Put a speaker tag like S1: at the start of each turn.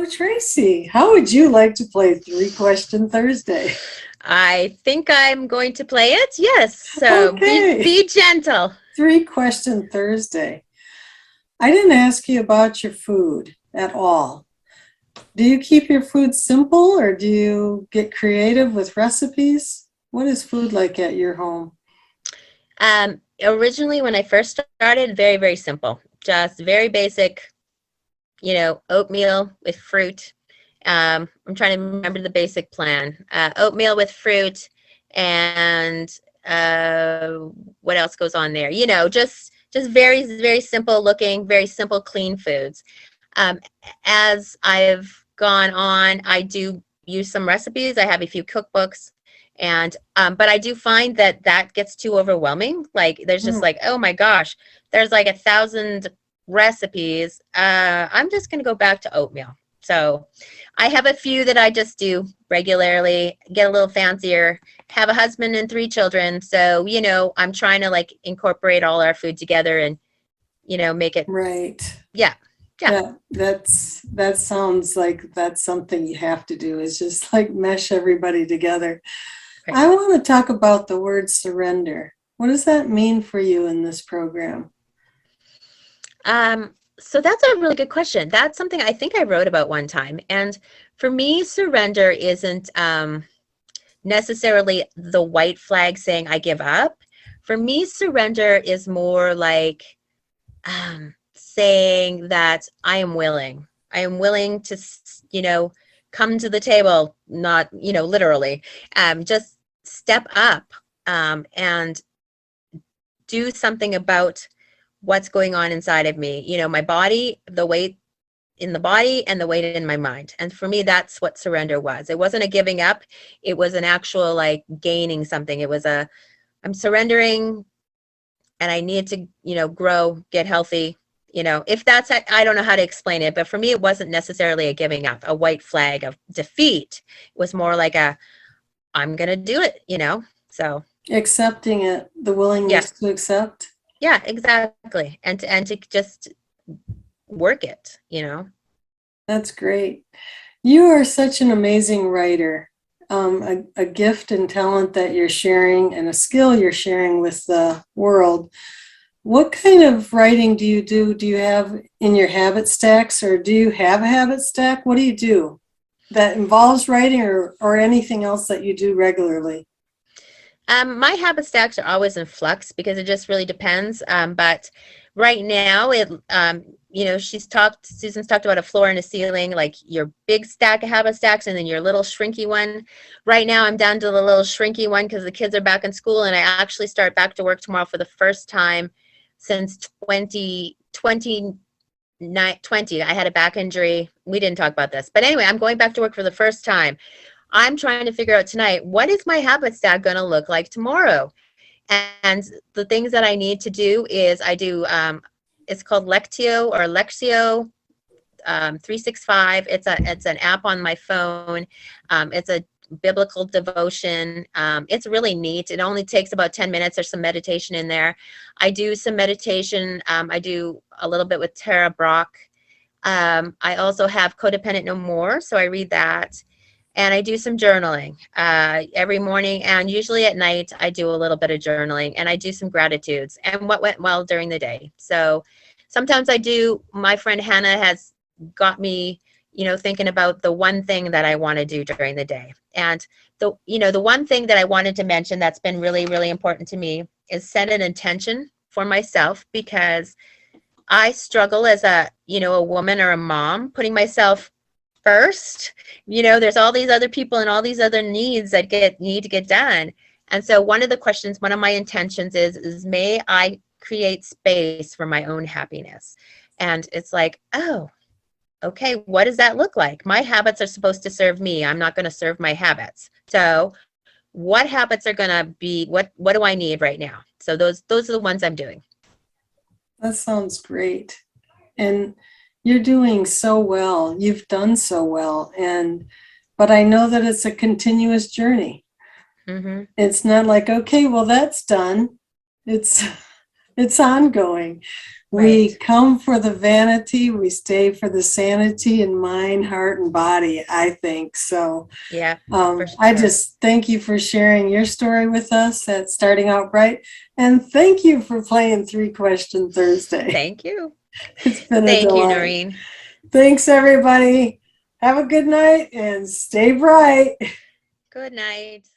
S1: Tracy, how would you like to play Three-Question Thursday?
S2: I think I'm going to play it. Yes. So be
S1: Okay,
S2: be gentle.
S1: Three-Question Thursday. I didn't ask you about your food at all. Do you keep your food simple or do you get creative with recipes? What is food like at your home?
S2: Originally, when I first started, very, very simple, just very basic, oatmeal with fruit. I'm trying to remember the basic plan. Oatmeal with fruit and uh, what else goes on there? Just very, very simple looking, very simple, clean foods. Um, as I've gone on, I do use some recipes. I have a few cookbooks, and but I do find that that gets too overwhelming. Like there's just
S1: Hmm.
S2: like, oh my gosh, there's like 1,000 recipes. I'm just gonna go back to oatmeal. So I have a few that I just do regularly, get a little fancier, have a husband and 3 children. So, I'm trying to like incorporate all our food together and, make it,
S1: Right.
S2: yeah, yeah.
S1: That sounds like that's something you have to do is just like mesh everybody together.
S2: Right.
S1: I want to talk about the word surrender. What does that mean for you in this program?
S2: So that's a really good question. That's something I think I wrote about one time. And for me, surrender isn't necessarily the white flag saying I give up. For me, surrender is more like saying that I am willing. I am willing to, come to the table, not, literally, just step up and do something about what's going on inside of me. My body, the weight in the body and the weight in my mind. And for me, that's what surrender was. It wasn't a giving up. It was an actual like gaining something. It was I'm surrendering and I need to, grow, get healthy. If that's, I don't know how to explain it, but for me, it wasn't necessarily a giving up, a white flag of defeat. It was more like I'm going to do it. So
S1: Accepting it, the
S2: yeah,
S1: willingness to accept.
S2: yeah, exactly. And to just work it.
S1: That's great. You are such an amazing writer, a gift and talent that you're sharing and a skill you're sharing with the world. What kind of writing do you do? Do you have in your habit stacks or do you have a habit stack? What do you do that involves writing or anything else that you do regularly?
S2: My habit stacks are always in flux because it just really depends. But right now, Susan's talked about a floor and a ceiling, like your big stack of habit stacks and then your little shrinky one. Right now, I'm down to the little shrinky one because the kids are back in school and I actually start back to work tomorrow for the first time since 2020. I had a back injury. We didn't talk about this. But anyway, I'm going back to work for the first time. I'm trying to figure out tonight, what is my habit stack going to look like tomorrow? And the things that I need to do is I do, it's called Lexio 365. It's an app on my phone. It's a biblical devotion. It's really neat. It only takes about 10 minutes. There's some meditation in there. I do some meditation. I do a little bit with Tara Brock. I also have Codependent No More, so I read that. And I do some journaling every morning, and usually at night I do a little bit of journaling, and I do some gratitudes and what went well during the day. So sometimes I do. My friend Hannah has got me, thinking about the one thing that I want to do during the day. And the one thing that I wanted to mention that's been really, really important to me is set an intention for myself because I struggle as a woman or a mom, putting myself first. There's all these other people and all these other needs that need to get done. And so one of my intentions is may I create space for my own happiness. And it's like, oh, okay, what does that look like? My habits are supposed to serve me. I'm not going to serve my habits. So what habits are going to be, what do I need right now? So those are the ones I'm doing.
S1: That sounds great. And you're doing so well. You've done so well. But I know that it's a continuous journey.
S2: Mm-hmm.
S1: It's not like, okay, well, that's done. It's It's ongoing. We
S2: Right.
S1: come for the vanity, we stay for the sanity in mind, heart, and body, I think. So
S2: Yeah, for
S1: I
S2: sure.
S1: just thank you for sharing your story with us at Starting Out Bright. And thank you for playing Three-Question Thursday.
S2: Thank you.
S1: It's been a
S2: Thank you,
S1: delight.
S2: Noreen.
S1: Thanks, everybody. Have a good night and stay bright.
S2: Good night.